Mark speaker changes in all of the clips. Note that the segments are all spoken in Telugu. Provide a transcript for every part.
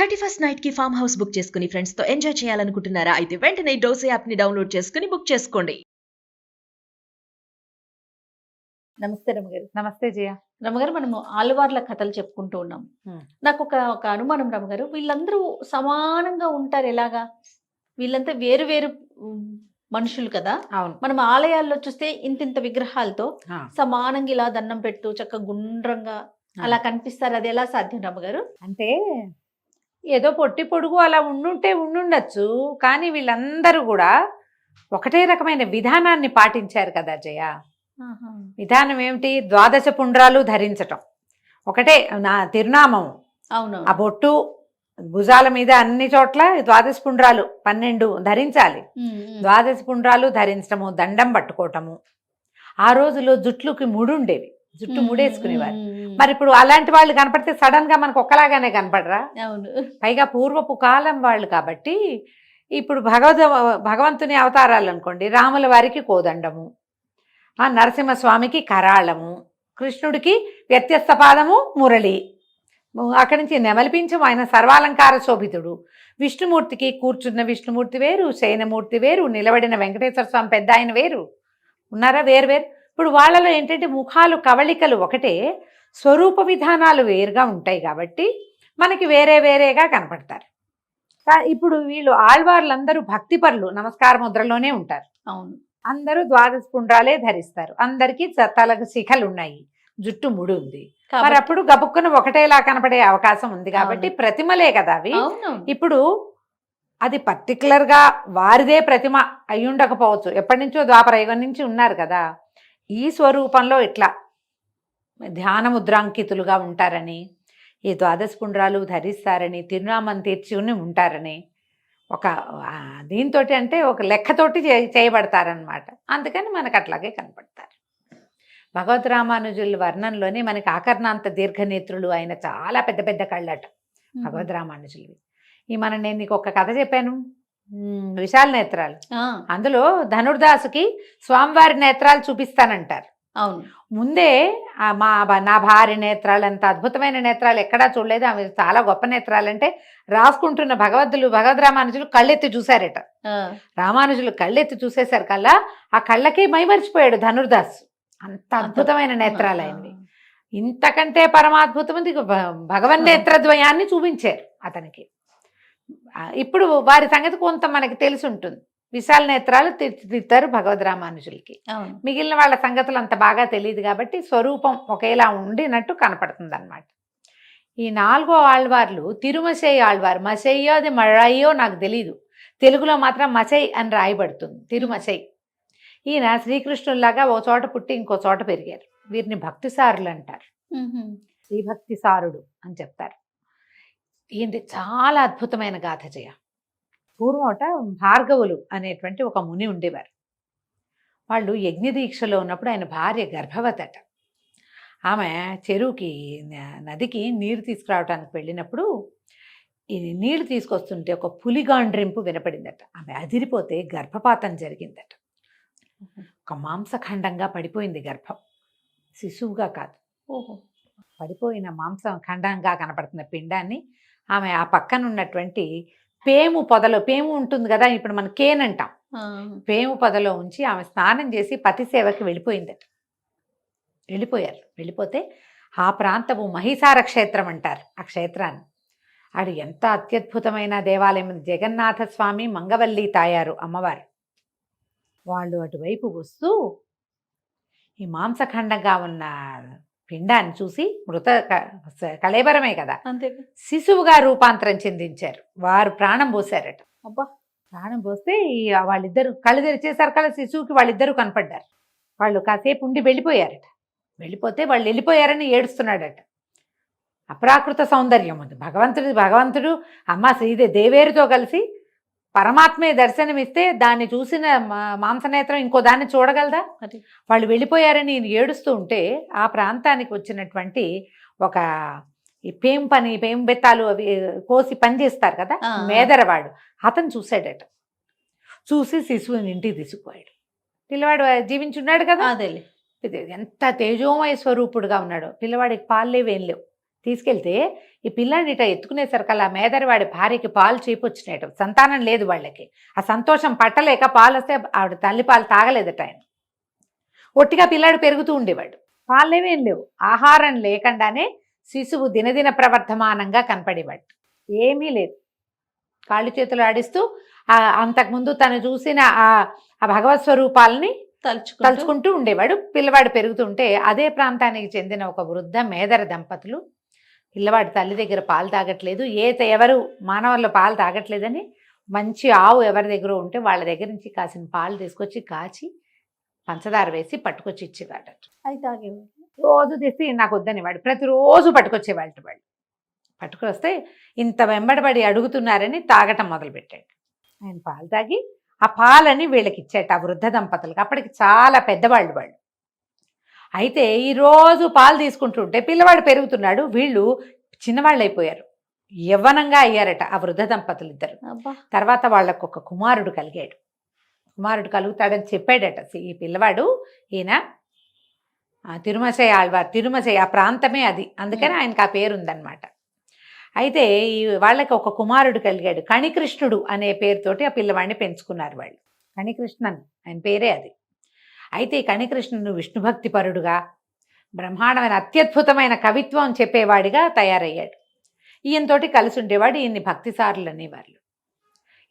Speaker 1: 31st నైట్ కి ఫామ్ హౌస్ బుక్ చేసుకుని ఫ్రెండ్స్ తో ఎంజాయ్ చేయాలనుకుంటున్నారా? అయితే వెంటనే డోసే యాప్ ని డౌన్లోడ్ చేసుకుని బుక్ చేసుకోండి.
Speaker 2: నమస్తే రమగారు.
Speaker 3: నమస్తే జయ.
Speaker 2: రమగారు, మనము ఆళ్వార్ల కథలు చెప్పుకుంటూ ఉన్నాం. నాకు ఒక అనుమానం రమగారు, వీళ్ళందరూ సమానంగా ఉంటారు ఎలాగా? వీళ్ళంతా వేరు వేరు మనుషులు కదా.
Speaker 3: అవును.
Speaker 2: మనం ఆలయాల్లో చూస్తే ఇంతింత విగ్రహాలతో
Speaker 3: ఆ,
Speaker 2: సమానంగా ఇలా దండం పెట్టు చక్కగా గుండ్రంగా అలా కనిపిస్తారు. అది ఎలా సాధ్యం రమగారు?
Speaker 3: అంటే ఏదో పొట్టి పొడుగు అలా ఉండుండొచ్చు, కానీ వీళ్ళందరూ కూడా ఒకటే రకమైన విధానాన్ని పాటించారు కదా జయ. విధానం ఏమిటి? ద్వాదశ పుండ్రాలు ధరించటం ఒకటే నా తిరునామం.
Speaker 2: అవును.
Speaker 3: ఆ బొట్టు భుజాల మీద అన్ని చోట్ల ద్వాదశ పుండ్రాలు 12 ధరించాలి. ద్వాదశ పుండ్రాలు ధరించటము, దండం పట్టుకోవటము. ఆ రోజులో జుట్లుకి ముడుండేవి, జుట్టు ముడేసుకునేవారు. మరి ఇప్పుడు అలాంటి వాళ్ళు కనపడితే సడన్ గా మనకు ఒక్కలాగానే కనపడరా?
Speaker 2: అవును.
Speaker 3: పైగా పూర్వపు కాలం వాళ్ళు కాబట్టి. ఇప్పుడు భగవంతుని అవతారాలు అనుకోండి, రాముల వారికి కోదండము, ఆ నరసింహస్వామికి కరాళము, కృష్ణుడికి వ్యత్యస్త పాదము మురళి, అక్కడి నుంచి నెమలిపించం ఆయన సర్వాలంకార శోభితుడు. విష్ణుమూర్తికి కూర్చున్న విష్ణుమూర్తి వేరు, శయనమూర్తి వేరు, నిలబడిన వెంకటేశ్వర స్వామి పెద్ద ఆయన వేరు, ఉన్నారా? వేరు వేరు. ఇప్పుడు వాళ్ళలో ఏంటంటే ముఖాలు కవళికలు ఒకటే, స్వరూప విధానాలు వేరుగా ఉంటాయి కాబట్టి మనకి వేరే వేరేగా కనపడతారు. ఇప్పుడు వీళ్ళు ఆళ్వార్లందరూ భక్తిపరులు, నమస్కార ముద్రలోనే ఉంటారు.
Speaker 2: అవును.
Speaker 3: అందరూ ద్వాదశ పుండ్రాలే ధరిస్తారు. అందరికీ తలకు శిఖలు ఉన్నాయి, జుట్టు ముడి ఉంది. మరి అప్పుడు గబుక్కున ఒకటేలా కనపడే అవకాశం ఉంది కాబట్టి ప్రతిమలే కదా అవి. ఇప్పుడు అది పర్టికులర్ గా వారిదే ప్రతిమ అయి ఉండకపోవచ్చు, ఎప్పటి నుంచో ద్వాపర యుగం నుంచి ఉన్నారు కదా. ఈ స్వరూపంలో ఇట్లా ధ్యానముద్రాంకితులుగా ఉంటారని, ఈ ద్వాదశ పుండ్రాలు ధరిస్తారని, తిరునామం తీర్చుని ఉంటారని ఒక దీంతో అంటే ఒక లెక్కతోటి చేయబడతారనమాట. అందుకని మనకు అట్లాగే కనపడతారు. భగవద్ రామానుజుల వర్ణంలోనే మనకి ఆకర్ణాంత దీర్ఘనేత్రులు, ఆయన చాలా పెద్ద పెద్ద కళ్ళట భగవద్ రామానుజులవి. నేను నీకు ఒక కథ చెప్పాను, విశాల నేత్రాలు. అందులో ధనుర్దాసుకి స్వామివారి నేత్రాలు చూపిస్తానంటారు.
Speaker 2: అవును.
Speaker 3: ముందే నా భార్య నేత్రాలు అంత అద్భుతమైన నేత్రాలు ఎక్కడా చూడలేదు, ఆమె చాలా గొప్ప నేత్రాలు అంటే రాసుకుంటున్న భగవద్ రామానుజులు కళ్ళెత్తి చూశారట. రామానుజులు కళ్ళెత్తి చూసేసరి కల్లా ఆ కళ్ళకి మైమరిచిపోయాడు ధనుర్దాస్. అంత అద్భుతమైన నేత్రాలు ఆయనవి. ఇంతకంటే పరమాద్భుతమంది భగవన్ నేత్రద్వయాన్ని చూపించారు అతనికి. ఇప్పుడు వారి సంగతి కొంత మనకి తెలిసి ఉంటుంది. విశాల నేత్రాలు తీర్చిదిద్దారు భగవద్ రామానుజులకి. మిగిలిన వాళ్ళ సంగతులు అంత బాగా తెలియదు కాబట్టి స్వరూపం ఒకేలా ఉండినట్టు కనపడుతుంది అనమాట. ఈ 4వ ఆళ్వార్లు తిరుమసై ఆళ్వారు. మసయ్యో అది మഴయ్యో నాకు తెలీదు, తెలుగులో మాత్రం మసై అని రాయబడుతుంది, తిరుమసై. ఈయన శ్రీకృష్ణుల్లాగా ఓ చోట పుట్టి ఇంకో చోట పెరిగారు. వీరిని భక్తిసారులు అంటారు, శ్రీభక్తిసారుడు అని చెప్తారు. ఈయనది చాలా అద్భుతమైన గాథ జయ. పూర్వమట భార్గవులు అనేటువంటి ఒక ముని ఉండేవారు. వాళ్ళు యజ్ఞదీక్షలో ఉన్నప్పుడు ఆయన భార్య గర్భవతట. ఆమె చెరువుకి నదికి నీరు తీసుకురావడానికి వెళ్ళినప్పుడు ఈ నీళ్లు తీసుకొస్తుంటే ఒక పులిగాండ్రింపు వినపడిందట. ఆమె అదిరిపోతే గర్భపాతం జరిగిందట. ఒక మాంసఖండంగా పడిపోయింది గర్భం, శిశువుగా కాదు. పడిపోయిన మాంసం ఖండంగా కనపడుతున్న పిండాన్ని ఆమె ఆ పక్కన ఉన్నటువంటి పేము పొదలో, పేము ఉంటుంది కదా ఇప్పుడు మన కేన్ అంటాం, పేము పొదలో ఉంచి ఆమె స్నానం చేసి పతి సేవకి వెళ్ళిపోయిందట. వెళ్ళిపోతే ఆ ప్రాంతము మహిసార క్షేత్రం అంటారు. ఆ క్షేత్రాన్ని అది ఎంత అత్యద్భుతమైన దేవాలయం. జగన్నాథ స్వామి, మంగవల్లి తాయారు అమ్మవారు. వాళ్ళు అటువైపు వస్తూ ఈ మాంసఖండంగా ఉన్న పిండాన్ని చూసి మృత కళేబరమే కదా, శిశువుగా రూపాంతరం చెందించారు. వారు ప్రాణం పోసారట.
Speaker 2: అబ్బా,
Speaker 3: ప్రాణం పోస్తే వాళ్ళిద్దరు కళ్ళు తెరిచేసారు కదా, శిశువుకి వాళ్ళిద్దరూ కనపడ్డారు. వాళ్ళు కాసేపు ఉండి వెళ్ళిపోయారట. వెళ్ళిపోతే వాళ్ళు వెళ్ళిపోయారని ఏడుస్తున్నాడట. అప్రాకృత సౌందర్యం ఉంది భగవంతుడు అమ్మ దేవేరుతో కలిసి పరమాత్మే దర్శనమిస్తే దాన్ని చూసిన మాంసనేత్రం ఇంకో దాన్ని చూడగలదా? వాళ్ళు వెళ్ళిపోయారని ఏడుస్తూ ఉంటే ఆ ప్రాంతానికి వచ్చినటువంటి ఒక ఈ పేము బెత్తాలు అవి కోసి పని చేస్తారు కదా, మేదరవాడు, అతను చూశాడట. చూసి శిశువుని ఇంటికి తీసుకుపోయాడు. పిల్లవాడు జీవించున్నాడు కదా,
Speaker 2: అదే
Speaker 3: ఎంత తేజోమయ స్వరూపుడుగా ఉన్నాడో. పిల్లవాడికి పాలు లేవు, ఏం లేవు, తీసుకెళ్తే ఈ పిల్లాడిని ఇట ఎత్తుకునేసరికల్లా మేదరి వాడి భార్యకి పాలు చీపొచ్చినాయట, సంతానం లేదు వాళ్ళకి. ఆ సంతోషం పట్టలేక పాలు వస్తే ఆవిడ తల్లి పాలు తాగలేదట ఆయన. ఒట్టిగా పిల్లాడు పెరుగుతూ ఉండేవాడు, పాలేమేం లేవు, ఆహారం లేకుండానే శిశువు దినదిన ప్రవర్ధమానంగా కనపడేవాడు. ఏమీ లేదు, కాళ్ళు చేతులు ఆడిస్తూ అంతకుముందు తను చూసిన ఆ భగవత్ స్వరూపాలని తలుచుకుంటూ ఉండేవాడు. పిల్లవాడు పెరుగుతుంటే అదే ప్రాంతానికి చెందిన ఒక వృద్ధ మేదర దంపతులు పిల్లవాడి తల్లి దగ్గర పాలు తాగట్లేదు, ఎవరు మానవుల్లో పాలు తాగట్లేదని మంచి ఆవు ఎవరి దగ్గర ఉంటే వాళ్ళ దగ్గర నుంచి కాసిన పాలు తీసుకొచ్చి కాచి పంచదార వేసి పట్టుకొచ్చి ఇచ్చేవాడు.
Speaker 2: అది తాగేవాడు.
Speaker 3: రోజు తెస్తే నాకు వద్దని వాడు ప్రతిరోజు పట్టుకొచ్చేవాళ్ళు. వాళ్ళు పట్టుకొస్తే ఇంత వెంబడబడి అడుగుతున్నారని తాగటం మొదలుపెట్టాడు. ఆయన పాలు తాగి ఆ పాలని వీళ్ళకి ఇచ్చాట, ఆ వృద్ధ దంపతులకు. అప్పటికి చాలా పెద్దవాళ్ళు వాళ్ళు. అయితే ఈరోజు పాలు తీసుకుంటుంటే పిల్లవాడు పెరుగుతున్నాడు, వీళ్ళు చిన్నవాళ్ళు అయిపోయారు, యవ్వనంగా అయ్యారట ఆ వృద్ధ దంపతులు ఇద్దరు. తర్వాత వాళ్ళకు ఒక కుమారుడు కలిగాడు. కుమారుడు కలుగుతాడని చెప్పాడట ఈ పిల్లవాడు. ఈయన తిరుమసై ఆళ్వార్, తిరుమసై ఆ ప్రాంతమే అది, అందుకని ఆయనకు ఆ పేరు ఉందన్నమాట. అయితే ఈ వాళ్ళకి ఒక కుమారుడు కలిగాడు, కణికృష్ణుడు అనే పేరుతోటి ఆ పిల్లవాడిని పెంచుకున్నారు వాళ్ళు. కణికృష్ణన్ ఆయన పేరే అది. అయితే ఈ కణికృష్ణుడు విష్ణుభక్తి పరుడుగా బ్రహ్మాండమైన అత్యద్భుతమైన కవిత్వం చెప్పేవాడిగా తయారయ్యాడు. ఈయనతోటి కలిసి ఉండేవాడు, ఈయన్ని భక్తిసారులు అనేవాళ్ళు.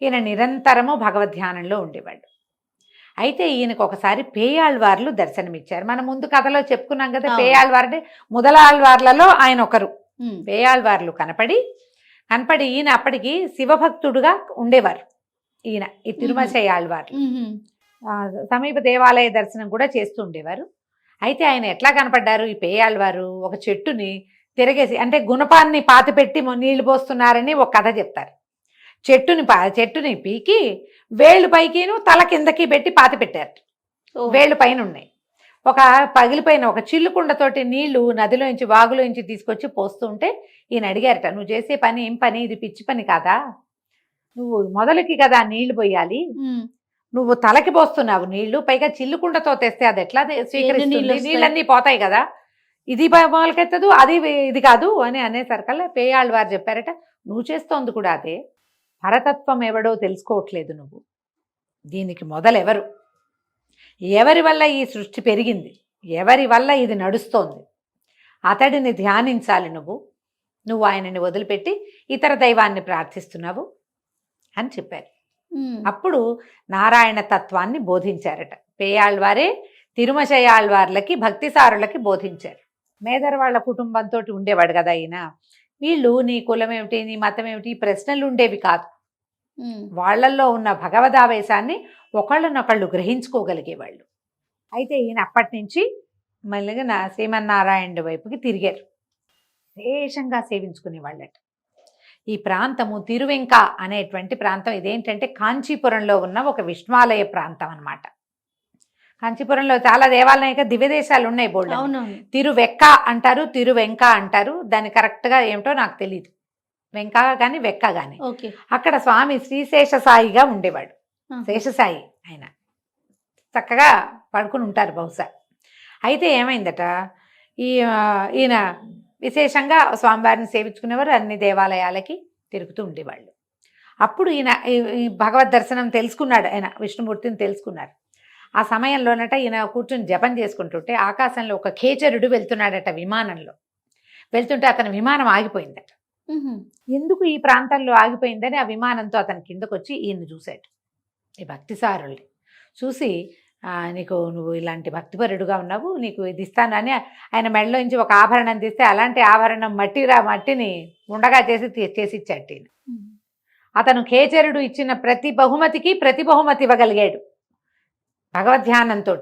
Speaker 3: ఈయన నిరంతరము భగవద్ధ్యానంలో ఉండేవాడు. అయితే ఈయనకు ఒకసారి పేయాళ్వార్లు దర్శనమిచ్చారు. మనం ముందు కథలో చెప్పుకున్నాం కదా, పేయాళ్వార్ అంటే ముదలాళ్వార్లలో ఆయన ఒకరు. పేయాళ్వార్లు కనపడి ఈయన అప్పటికి శివభక్తుడుగా ఉండేవారు. ఈయన ఈ తిరుమసై ఆళ్వార్లు సమీప దేవాలయ దర్శనం కూడా చేస్తూ ఉండేవారు. అయితే ఆయన ఎట్లా కనపడ్డారు, ఈ పేయాళ్వారు ఒక చెట్టుని తిరగేసి, అంటే గుణపాన్ని పాతిపెట్టి నీళ్లు పోస్తున్నారని ఒక కథ చెప్తారు. చెట్టుని పీకి వేళ్ళు పైకిను తల కిందకి పెట్టి పాతి పెట్టారు. వేళ్ళు పైన ఉన్నాయి. ఒక పగిలిపోయిన ఒక చిల్లుకుండతోటి నీళ్లు నదిలోంచి వాగులోంచి తీసుకొచ్చి పోస్తూ ఉంటే ఈయన అడిగారట, నువ్వు చేసే పని ఏం పని, ఇది పిచ్చి పని కాదా, నువ్వు మొదలుకి కదా నీళ్లు పోయాలి, నువ్వు తలకి పోస్తున్నావు నీళ్లు, పైగా చిల్లుకుండతో తెస్తే అది ఎట్లా స్వీకరిస్తుంది, నీళ్ళన్నీ పోతాయి కదా, ఇది మొదలకెత్తదు, అది ఇది కాదు అని అనేసరికల్లా పేయాళ్వారు చెప్పారట, నువ్వు చేస్తోంది కూడా అదే, పరతత్వం ఎవడో తెలుసుకోవట్లేదు నువ్వు, దీనికి మొదలెవరు, ఎవరి వల్ల ఈ సృష్టి పెరిగింది, ఎవరి వల్ల ఇది నడుస్తోంది, అతడిని ధ్యానించాలి నువ్వు ఆయనని వదిలిపెట్టి ఇతర దైవాన్ని ప్రార్థిస్తున్నావు అని చెప్పారు. అప్పుడు నారాయణ తత్వాన్ని బోధించారట. పేయాళ్వారే తిరుమసై ఆళ్వార్లకి భక్తిసారులకి బోధించారు. మేదర్ వాళ్ళ కుటుంబంతో ఉండేవాడు కదా ఈయన. వీళ్ళు నీ కులం ఏమిటి, నీ మతం ఏమిటి, ఈ ప్రశ్నలు ఉండేవి కాదు. వాళ్ళల్లో ఉన్న భగవదావేశాన్ని ఒకళ్ళనొకళ్ళు గ్రహించుకోగలిగేవాళ్ళు. అయితే ఈయన అప్పటి నుంచి మళ్ళీగా శ్రీమన్నారాయణుడి వైపుకి తిరిగారు. విశేషంగా సేవించుకునేవాళ్ళట. ఈ ప్రాంతము తిరువెంక అనేటువంటి ప్రాంతం. ఇదేంటంటే కాంచీపురంలో ఉన్న ఒక విష్ణువాలయ ప్రాంతం అన్నమాట. కాంచీపురంలో చాలా దేవాలయ దివ్యదేశాలు ఉన్నాయి బోల్డ్. తిరువెక్క అంటారు, తిరువెంక అంటారు. దాని కరెక్ట్గా ఏమిటో నాకు తెలియదు, వెంక కానీ వెక్క కానీ. అక్కడ స్వామి శ్రీశేషసాయిగా ఉండేవాడు. శేషసాయి ఆయన చక్కగా పడుకుని ఉంటారు బహుశా. అయితే ఏమైందట, ఈయన విశేషంగా స్వామివారిని సేవించుకునేవారు, అన్ని దేవాలయాలకి తిరుగుతూ ఉండేవాళ్ళు. అప్పుడు ఈయన ఈ భగవద్ దర్శనం తెలుసుకున్నాడు, ఆయన విష్ణుమూర్తిని తెలుసుకున్నారు. ఆ సమయంలోనట ఈయన కూర్చొని జపం చేసుకుంటుంటే ఆకాశంలో ఒక ఖేచరుడు వెళ్తున్నాడట. విమానంలో వెళ్తుంటే అతని విమానం ఆగిపోయిందట. ఎందుకు ఈ ప్రాంతంలో ఆగిపోయిందని ఆ విమానంతో అతని కిందకు వచ్చి ఈయన్ని చూశాడు. ఈ భక్తిసారుల్ని చూసి, నువ్వు ఇలాంటి భక్తిపరుడుగా ఉన్నావు, నీకు ఇది ఇస్తాను అని ఆయన మెడలో నుంచి ఒక ఆభరణం తీస్తే అలాంటి ఆభరణం మట్టిని ఉండగా చేసి ఇచ్చాడు ఈయన. అతను ఖేచరుడు ఇచ్చిన ప్రతి బహుమతికి ప్రతి బహుమతి ఇవ్వగలిగాడు భగవద్ధ్యానంతో.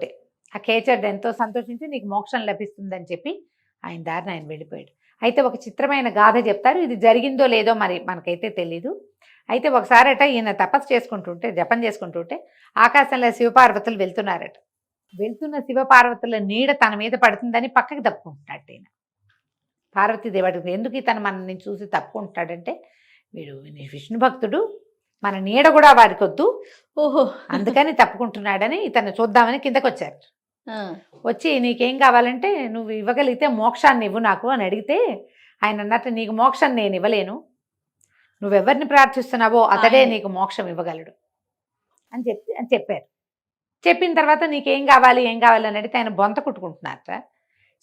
Speaker 3: ఆ ఖేచరుడు ఎంతో సంతోషించి నీకు మోక్షం లభిస్తుందని చెప్పి ఆయన దారిని ఆయన వెళ్ళిపోయాడు. అయితే ఒక చిత్రమైన గాథ చెప్తారు, ఇది జరిగిందో లేదో మరి మనకైతే తెలీదు. అయితే ఒకసారట ఈయన తపస్సు చేసుకుంటుంటే, జపం చేసుకుంటుంటే ఆకాశంలో శివపార్వతులు వెళ్తున్నారట. వెళ్తున్న శివపార్వతుల నీడ తన మీద పడుతుందని పక్కకి తప్పుకుంటున్నాడు ఈయన. పార్వతీదేవి అడుగుతుంది, ఎందుకు ఇతను మనల్ని చూసి తప్పుకుంటాడంటే, వీడు విష్ణు భక్తుడు, మన నీడ కూడా వాడికి వద్దు, అందుకని తప్పుకుంటున్నాడని ఇతను చూద్దామని కిందకు వచ్చారు. వచ్చి నీకేం కావాలంటే నువ్వు ఇవ్వగలిగితే మోక్షాన్ని ఇవ్వు నాకు అని అడిగితే ఆయన అన్నట్టు నీకు మోక్షం నేను ఇవ్వలేను, నువ్వెవరిని ప్రార్థిస్తున్నావో అతడే
Speaker 2: ఆయనే.
Speaker 3: నీకు మోక్షం ఇవ్వగలడు అని చెప్పారు. చెప్పిన తర్వాత నీకేం కావాలి ఏం కావాలి అని అడిగితే ఆయన బొంత కుట్టుకుంటున్నారట.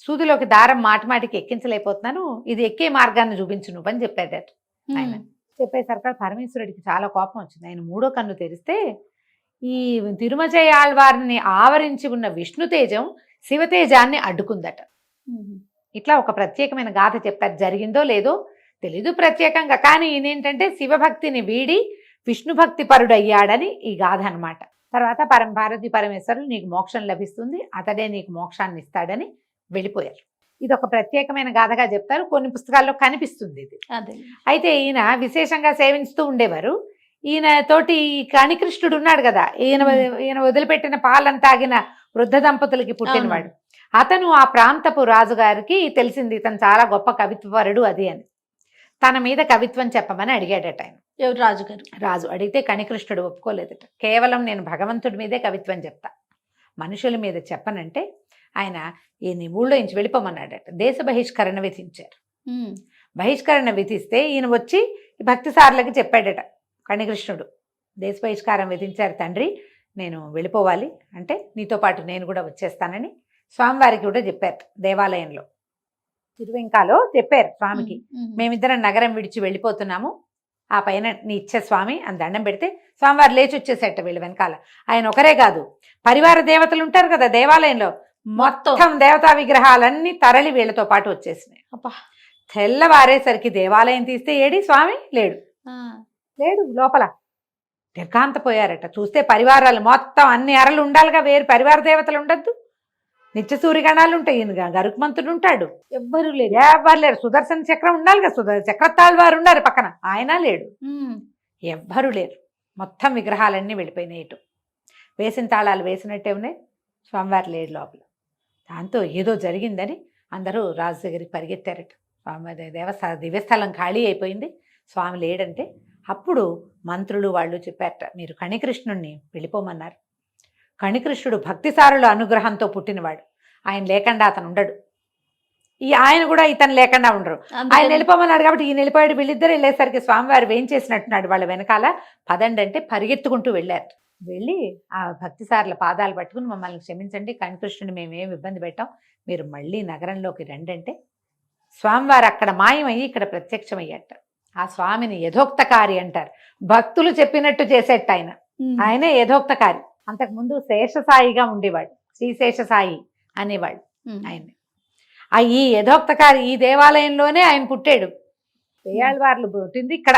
Speaker 3: సూదిలోకి దారం మాటిమాటికి ఎక్కించలేకపోతున్నాను, ఇది ఎక్కే మార్గాన్ని చూపించు నువ్వు అని చెప్పాడట ఆయన. చెప్పేసరికి పరమేశ్వరుడికి చాలా కోపం వచ్చింది. ఆయన మూడో కన్ను తెరిస్తే ఈ తిరుమజయ ఆళ్వారిని ఆవరించి ఉన్న విష్ణు తేజం శివతేజాన్ని అడ్డుకుందట. ఇట్లా ఒక ప్రత్యేకమైన గాథ చెప్పారు. జరిగిందో లేదో తెలీదు ప్రత్యేకంగా, కానీ ఈయనేంటంటే శివభక్తిని వీడి విష్ణు భక్తి పరుడయ్యాడని ఈ గాథ అనమాట. తర్వాత పార్వతీ పరమేశ్వరులు నీకు మోక్షం లభిస్తుంది, అతడే నీకు మోక్షాన్ని ఇస్తాడని వెళ్ళిపోయారు. ఇది ఒక ప్రత్యేకమైన గాథగా చెప్తారు, కొన్ని పుస్తకాల్లో కనిపిస్తుంది ఇది.
Speaker 2: అదే.
Speaker 3: అయితే ఈయన విశేషంగా సేవించుతూ ఉండేవారు. ఈయన తోటి కనికృష్ణుడు ఉన్నాడు కదా, ఈయన వదిలిపెట్టిన పాలను తాగిన వృద్ధ దంపతులకి పుట్టినవాడు. అతను ఆ ప్రాంతపు రాజుగారికి తెలిసింది ఇతను చాలా గొప్ప కవిత్వపరుడు అది అని. తన మీద కవిత్వం చెప్పమని అడిగాడట ఆయన.
Speaker 2: ఎవరు? రాజుగారు.
Speaker 3: రాజు అడిగితే కనికృష్ణుడు ఒప్పుకోలేదట. కేవలం నేను భగవంతుడి మీదే కవిత్వం చెప్తా, మనుషుల మీద చెప్పనంటే ఆయన ఈయన ఊళ్ళో నుంచి వెళ్ళిపోమన్నాడట. దేశ బహిష్కరణ విధించారు. బహిష్కరణ విధిస్తే ఈయన వచ్చి భక్తి సార్లకి చెప్పాడట కనికృష్ణుడు, దేశ బహిష్కారం విధించారు తండ్రి, నేను వెళ్ళిపోవాలి అంటే నీతో పాటు నేను కూడా వచ్చేస్తానని స్వామివారికి కూడా చెప్పారు. దేవాలయంలో తిరువెంకాలో చెప్పారు స్వామికి, మేమిద్దరం నగరం విడిచి వెళ్ళిపోతున్నాము, ఆ పైన నీ ఇచ్చే స్వామి అని దండం పెడితే స్వామివారు లేచి వచ్చేసేట వీళ్ళ వెనకాల. ఆయన ఒకరే కాదు, పరివార దేవతలు ఉంటారు కదా దేవాలయంలో, మొత్తం దేవతా విగ్రహాలన్నీ తరలి వీళ్ళతో పాటు వచ్చేసినాయి. తెల్లవారేసరికి దేవాలయం తీస్తే ఏడి స్వామి లేడు లోపల. నిర్ఘాంతపోయారట. చూస్తే పరివారాలు మొత్తం అన్ని అరలు ఉండాలిగా, వేరు పరివార దేవతలు ఉండద్దు, నిత్య సూర్యగణాలు ఉంటాయి, ఈయన గరుకుమంతుడు ఉంటాడు, ఎవ్వరు లేరు. సుదర్శన చక్రం ఉండాలిగా, చక్రతాళ్వారు ఉన్నారు పక్కన, ఆయన లేడు, ఎవ్వరు లేరు. మొత్తం విగ్రహాలన్నీ వెళ్ళిపోయినాయి. ఇటు వేసిన తాళాలు వేసినట్టే ఉన్నాయి, స్వామివారు లేడు లోపల. దాంతో ఏదో జరిగిందని అందరూ రాజు దగ్గరికి పరిగెత్తారట. స్వామి దివ్యస్థలం ఖాళీ అయిపోయింది, స్వామి లేడంటే అప్పుడు మంత్రులు వాళ్ళు చెప్పారట, మీరు కణికృష్ణుణ్ణి వెళ్ళిపోమన్నారు. కణికృష్ణుడు భక్తిసారుల అనుగ్రహంతో పుట్టినవాడు, ఆయన లేకుండా అతను ఉండడు, ఆయన కూడా ఇతను లేకుండా ఉండరు. ఆయన వెళ్ళిపోమన్నాడు కాబట్టి ఈయన వెళ్ళిపోయాడు. వీళ్ళిద్దరు వెళ్ళేసరికి స్వామివారు వేయించేసినట్టున్నాడు వాళ్ళ వెనకాల. పదండి అంటే పరిగెత్తుకుంటూ వెళ్ళారు. వెళ్ళి ఆ భక్తిసారుల పాదాలు పట్టుకుని మమ్మల్ని క్షమించండి, కణికృష్ణుని మేమేం ఇబ్బంది పెట్టాం, మీరు మళ్ళీ నగరంలోకి రండి అంటే స్వామివారు అక్కడ మాయమయ్యి ఇక్కడ ప్రత్యక్షమయ్యట. ఆ స్వామిని యథోక్తకారి అంటారు, భక్తులు చెప్పినట్టు చేసేట ఆయనే యథోక్తకారి. అంతకుముందు శేషసాయిగా ఉండేవాడు, శ్రీశేషసాయి అనేవాడు ఆయన్ని. ఈ యథోక్తకారి ఈ దేవాలయంలోనే ఆయన పుట్టాడు. పేయాళ్వార్లు పుట్టింది ఇక్కడ,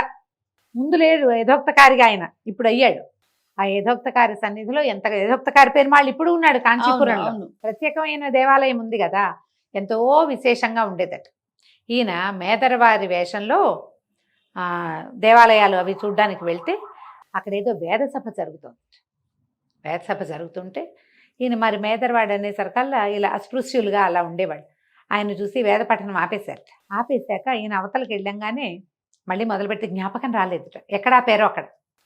Speaker 3: ముందు లేడు యథోక్తకారిగా ఆయన, ఇప్పుడు అయ్యాడు. ఆ యథోక్తకారి సన్నిధిలో యథోక్తకారి పెరుమాళ్ళు ఇప్పుడు ఉన్నాడు కాంచీపురంలో. ప్రత్యేకమైన దేవాలయం ఉంది కదా, ఎంతో విశేషంగా ఉండేదట. ఈయన మేదరవారి వేషంలో దేవాలయాలు అవి చూడ్డానికి వెళ్తే అక్కడ ఏదో వేదసభ జరుగుతుంది. వేదసభ జరుగుతుంటే ఈయన మరి మేదరవాడు అనేసరికల్లా ఇలా అస్పృశ్యులుగా అలా ఉండేవాడు. ఆయన చూసి వేద పఠనం ఆపేశారట. ఆపేశాక ఈయన అవతలకి వెళ్ళంగానే మళ్ళీ మొదలుపెట్టి జ్ఞాపకం రాలేదుట, ఎక్కడ ఆపారో అక్కడ.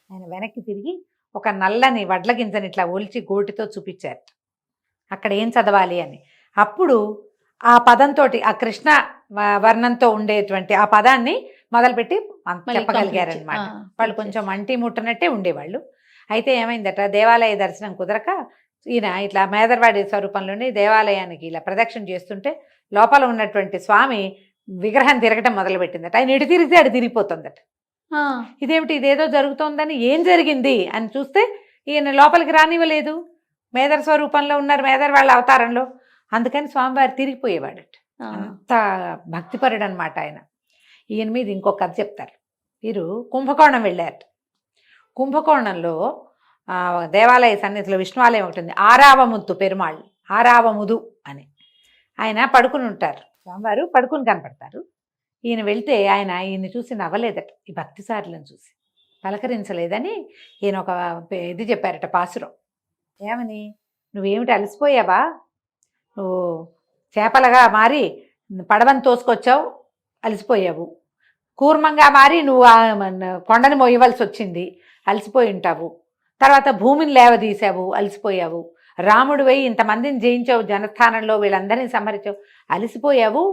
Speaker 3: ఆయన వెనక్కి తిరిగి ఒక నల్లని వడ్ల గింజని ఇట్లా ఒలిచి గోటితో చూపించారు అక్కడ ఏం చదవాలి అని. అప్పుడు ఆ పదంతో, ఆ కృష్ణ వర్ణంతో ఉండేటువంటి ఆ పదాన్ని మొదలుపెట్టి చెప్పగలిగారనమాట. వాళ్ళు కొంచెం అంటి ముట్టనట్టే ఉండేవాళ్ళు. అయితే ఏమైందట, దేవాలయ దర్శనం కుదరక ఈయన ఇట్లా మేదరవాడి స్వరూపంలోనే దేవాలయానికి ఇలా ప్రదక్షిణ చేస్తుంటే లోపల ఉన్నటువంటి స్వామి విగ్రహం తిరగటం మొదలుపెట్టిందట. ఆయన ఎటు తిరిగితే అటు తిరిగిపోతుందట. ఇదేమిటి, ఇదేదో జరుగుతోందని ఏం జరిగింది అని చూస్తే ఈయన లోపలికి రానివ్వలేదు, మేదర స్వరూపంలో ఉన్నారు, మేదర వాళ్ళ అవతారంలో. అందుకని స్వామివారు తిరిగిపోయేవాడట. అంత భక్తిపరుడు అనమాట ఆయన. ఈయన మీద ఇంకొక కథ చెప్తారు. వీరు కుంభకోణం వెళ్ళారు. కుంభకోణంలో దేవాలయ సన్నిధిలో విష్ణువాలయం ఒకటి ఉంది, ఆరావముద్దు పెరుమాళ్ళు, ఆరావముదు అని. ఆయన పడుకుని ఉంటారు, స్వామివారు పడుకుని కనపడతారు. ఈయన వెళ్తే ఈయన్ని చూసి నవ్వలేదట, ఈ భక్తిసారులను చూసి పలకరించలేదని ఈయన ఒక ఇది చెప్పారట పాసురం. ఏమని, నువ్వేమిటి అలసిపోయావా, నువ్వు చేపలుగా మారి పడవని తోసుకొచ్చావు, అలసిపోయావు, కూర్మంగా మారి నువ్వు కొండని మోయవలసి వచ్చింది, అలసిపోయి ఉంటావు, తర్వాత భూమిని లేవదీసావు, అలసిపోయావు, రాముడు పోయి ఇంతమందిని జయించావు, జనస్థానంలో వీళ్ళందరినీ సంహరించావు, అలసిపోయావు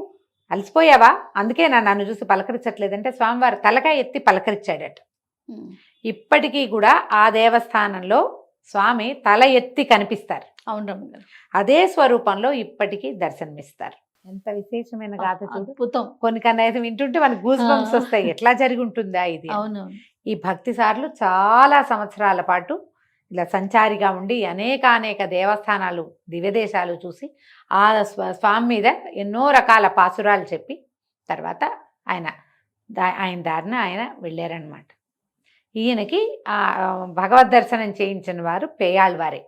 Speaker 3: అలసిపోయావా, అందుకే నన్ను చూసి పలకరించట్లేదంటే స్వామివారు తలకాయ ఎత్తి పలకరించాడట. ఇప్పటికీ కూడా ఆ దేవస్థానంలో స్వామి తల ఎత్తి కనిపిస్తారు.
Speaker 2: అవును రమ్మగారు.
Speaker 3: అదే స్వరూపంలో ఇప్పటికీ దర్శనమిస్తారు. ఎంత విశేషమైన గాథ చూడు.
Speaker 2: అద్భుతం.
Speaker 3: కొన్ని కన్నా వింటుంటే మనకు గూస్ బంప్స్ వస్తాయి, ఎట్లా జరిగి ఉంటుందా ఇది.
Speaker 2: అవును.
Speaker 3: ఈ భక్తి సార్లు చాలా సంవత్సరాల పాటు ఇలా సంచారిగా ఉండి అనేక దేవస్థానాలు దివ్యదేశాలు చూసి ఆ స్వామి మీద ఎన్నో రకాల పాసురాలు చెప్పి తర్వాత ఆయన దారిన ఆయన వెళ్ళారనమాట. ఈయనకి ఆ భగవద్ దర్శనం చేయించిన వారు పేయాళ్వారే.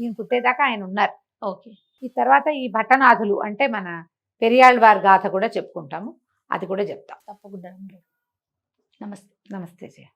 Speaker 3: ఈయన పుట్టేదాకా ఆయన ఉన్నారు.
Speaker 2: ఓకే.
Speaker 3: ఈ తర్వాత ఈ భట్టనాథులు అంటే మన పెరియాళ్వారి గాథ కూడా చెప్పుకుంటాము, అది కూడా చెప్తాం.
Speaker 2: తప్పకుండా. నమస్తే.
Speaker 3: నమస్తే జయ.